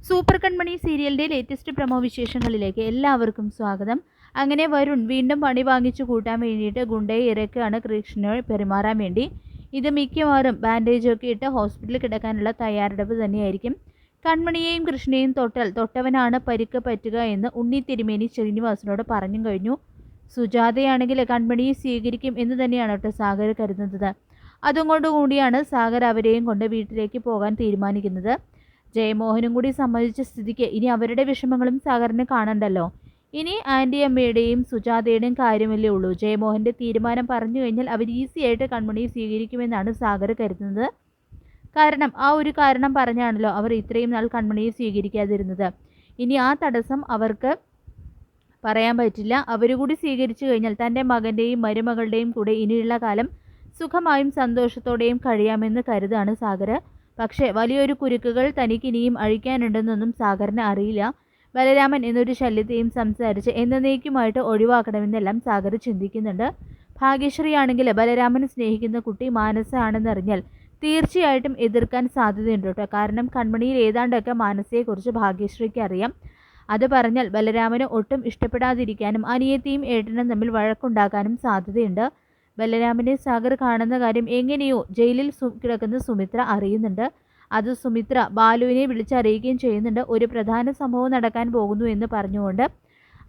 Super കൺമണി സീരിയലിൻ്റെ latest promo വിശേഷങ്ങളിലേക്ക് എല്ലാവർക്കും സ്വാഗതം. അങ്ങനെ വരുൺ വീണ്ടും പണി വാങ്ങിച്ചു കൂട്ടാൻ വേണ്ടിയിട്ട് ഗുണ്ടയെ ഇറക്കുകയാണ് കൃഷ്ണനെ പെരുമാറാൻ വേണ്ടി. ഇത് മിക്കവാറും ബാൻഡേജൊക്കെ ഇട്ട് ഹോസ്പിറ്റലിൽ കിടക്കാനുള്ള തയ്യാറെടുപ്പ് തന്നെയായിരിക്കും. കൺമണിയെയും കൃഷ്ണയെയും തൊട്ടവനാണ് പരിക്ക് പറ്റുക എന്ന് ഉണ്ണി തിരുമേനി ശ്രീനിവാസനോട് പറഞ്ഞു കഴിഞ്ഞു. സുജാതയാണെങ്കിൽ കൺമണിയെ സ്വീകരിക്കും എന്ന് തന്നെയാണ് കേട്ടോ സാഗർ കരുതുന്നത്. അതുകൊണ്ടുകൂടിയാണ് സാഗർ അവരെയും കൊണ്ട് വീട്ടിലേക്ക് പോകാൻ തീരുമാനിക്കുന്നത്. ജയമോഹനും കൂടി സമ്മതിച്ച സ്ഥിതിക്ക് ഇനി അവരുടെ വിഷമങ്ങളും സാഗറിനെ കാണണ്ടല്ലോ. ഇനി ആൻറ്റി അമ്മയുടെയും സുജാതയുടെയും കാര്യമല്ലേ ഉള്ളൂ. ജയമോഹൻ്റെ തീരുമാനം പറഞ്ഞു കഴിഞ്ഞാൽ അവർ ഈസിയായിട്ട് കൺമണിയെ സ്വീകരിക്കുമെന്നാണ് സാഗർ കരുതുന്നത്. കാരണം ആ ഒരു കാരണം പറഞ്ഞാണല്ലോ അവർ ഇത്രയും നാൾ കൺമണിയെ സ്വീകരിക്കാതിരുന്നത്. ഇനി ആ തടസ്സം അവർക്ക് പറയാൻ പറ്റില്ല. അവരുകൂടി സ്വീകരിച്ചു കഴിഞ്ഞാൽ തൻ്റെ മകൻ്റെയും മരുമകളുടെയും കൂടെ ഇനിയുള്ള കാലം സുഖമായും സന്തോഷത്തോടെയും കഴിയാമെന്ന് കരുതാണ് സാഗർ. പക്ഷേ വലിയൊരു കുരുക്കുകൾ തനിക്കിനിയും അഴിക്കാനുണ്ടെന്നൊന്നും സാഗറിന് അറിയില്ല. ബലരാമൻ എന്നൊരു ശല്യത്തെയും സംസാരിച്ച് എന്നേക്കുമായിട്ട് ഒഴിവാക്കണമെന്നെല്ലാം സാഗർ ചിന്തിക്കുന്നുണ്ട്. ഭാഗ്യശ്രീ ആണെങ്കിൽ ബലരാമൻ സ്നേഹിക്കുന്ന കുട്ടി മാനസയാണെന്നറിഞ്ഞാൽ തീർച്ചയായിട്ടും എതിർക്കാൻ സാധ്യതയുണ്ട് കേട്ടോ. കാരണം കൺമണിയിൽ ഏതാണ്ടൊക്കെ മാനസയെക്കുറിച്ച് ഭാഗ്യശ്രീക്ക് അറിയാം. അത് പറഞ്ഞാൽ ബലരാമന് ഒട്ടും ഇഷ്ടപ്പെടാതിരിക്കാനും അനിയത്തിയും ഏട്ടനും തമ്മിൽ വഴക്കുണ്ടാക്കാനും സാധ്യതയുണ്ട്. ബലരാമനെ സാഗർ കാണുന്ന കാര്യം എങ്ങനെയോ ജയിലിൽ കിടക്കുന്ന സുമിത്ര അറിയുന്നുണ്ട്. അത് സുമിത്ര ബാലുവിനെ വിളിച്ചറിയിക്കുകയും ചെയ്യുന്നുണ്ട്. ഒരു പ്രധാന സംഭവം നടക്കാൻ പോകുന്നു എന്ന് പറഞ്ഞുകൊണ്ട്.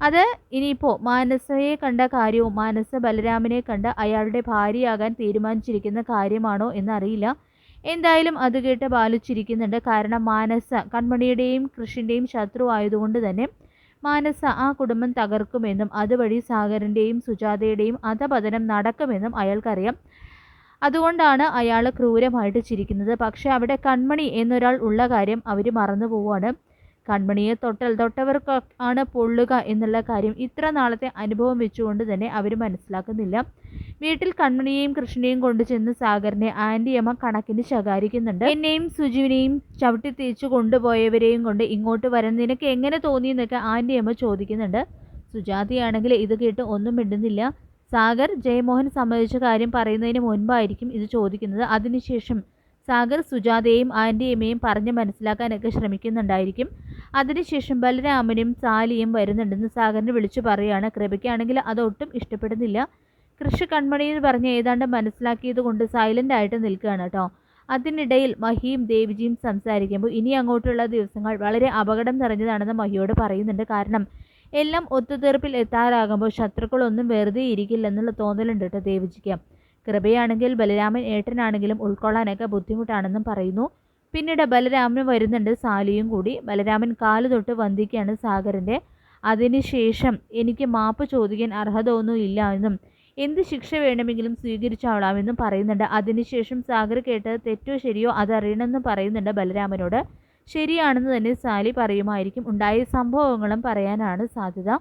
അത് ഇനിയിപ്പോൾ മാനസയെ കണ്ട കാര്യവും മാനസ ബലരാമനെ കണ്ട് അയാളുടെ ഭാര്യയാകാൻ തീരുമാനിച്ചിരിക്കുന്ന കാര്യമാണോ എന്നറിയില്ല. എന്തായാലും അത് കേട്ട് ബാലു ചിരിക്കുന്നുണ്ട്. കാരണം മാനസ കൺമണിയുടെയും കൃഷിൻ്റെയും ശത്രു ആയതുകൊണ്ട് തന്നെ മാനസ ആ കുടുംബം തകർക്കുമെന്നും അതുവഴി സാഗറിൻ്റെയും സുജാതയുടെയും അധപതനം നടക്കുമെന്നും അയാൾക്കറിയാം. അതുകൊണ്ടാണ് അയാൾ ക്രൂരമായിട്ട് ചിരിക്കുന്നത്. പക്ഷേ അവിടെ കൺമണി എന്നൊരാൾ ഉള്ള കാര്യം അവർ മറന്നു പോവുകയാണ്. കൺമണിയെ തൊട്ടവർക്ക് ആണ് പൊള്ളുക എന്നുള്ള കാര്യം ഇത്ര നാളത്തെ അനുഭവം വെച്ചുകൊണ്ട് തന്നെ അവർ മനസ്സിലാക്കുന്നില്ല. വീട്ടിൽ കൺമണിയെയും കൃഷ്ണനെയും കൊണ്ടു ചെന്ന് സാഗറിനെ ആൻറ്റിയമ്മ കണക്കിന് ശകാരിക്കുന്നുണ്ട്. എന്നെയും സുജുവിനെയും ചവിട്ടി തേച്ച് കൊണ്ടുപോയവരെയും കൊണ്ട് ഇങ്ങോട്ട് വരാൻ നിനക്ക് എങ്ങനെ തോന്നിയെന്നൊക്കെ ആൻറ്റിയമ്മ ചോദിക്കുന്നുണ്ട്. സുജാതയാണെങ്കിൽ ഇത് കേട്ട് ഒന്നും മിണ്ടുന്നില്ല. സാഗർ ജയമോഹൻ സമ്മതിച്ച കാര്യം പറയുന്നതിന് മുൻപായിരിക്കും ഇത് ചോദിക്കുന്നത്. അതിനുശേഷം സാഗർ സുജാതയെയും ആൻറ്റിയമ്മയും പറഞ്ഞ് മനസ്സിലാക്കാനൊക്കെ ശ്രമിക്കുന്നുണ്ടായിരിക്കും. അതിനുശേഷം ബലരാമനും സാലിയും വരുന്നുണ്ടെന്ന് സാഗറിനെ വിളിച്ചു പറയുകയാണ്. കൃപയ്ക്കാണെങ്കിൽ അതൊട്ടും ഇഷ്ടപ്പെടുന്നില്ല. കൃഷി കൺമണി എന്ന് പറഞ്ഞ് ഏതാണ്ട് മനസ്സിലാക്കിയത് കൊണ്ട് സൈലൻ്റ് ആയിട്ട് നിൽക്കുകയാണ് കേട്ടോ. അതിനിടയിൽ മഹിയും ദേവിജിയും സംസാരിക്കുമ്പോൾ ഇനി അങ്ങോട്ടുള്ള ദിവസങ്ങൾ വളരെ അപകടം നിറഞ്ഞതാണെന്ന് മഹിയോട് പറയുന്നുണ്ട്. കാരണം എല്ലാം ഒത്തുതീർപ്പിൽ എത്താറാകുമ്പോൾ ശത്രുക്കളൊന്നും വെറുതെ ഇരിക്കില്ലെന്നുള്ള തോന്നലുണ്ട് കേട്ടോ ദേവിജിക്ക്. കൃപയാണെങ്കിൽ ബലരാമൻ ഏട്ടനാണെങ്കിലും ഉൾക്കൊള്ളാനൊക്കെ ബുദ്ധിമുട്ടാണെന്നും പറയുന്നു. പിന്നീട് ബലരാമന് വരുന്നുണ്ട് സാലിയും കൂടി. ബലരാമൻ കാല് തൊട്ട് വന്ദിക്കുകയാണ് സാഗറിൻ്റെ. അതിനുശേഷം എനിക്ക് മാപ്പ് ചോദിക്കാൻ അർഹത ഒന്നും ഇല്ല എന്നും എന്ത് ശിക്ഷ വേണമെങ്കിലും സ്വീകരിച്ചോളാമെന്നും പറയുന്നുണ്ട്. അതിനുശേഷം സാഗർ കേട്ടത് തെറ്റോ ശരിയോ അതറിയണമെന്നും പറയുന്നുണ്ട് ബലരാമനോട്. ശരിയാണെന്ന് തന്നെ സാലി പറയുമായിരിക്കും. ഉണ്ടായ സംഭവങ്ങളും പറയാനാണ് സാധ്യത.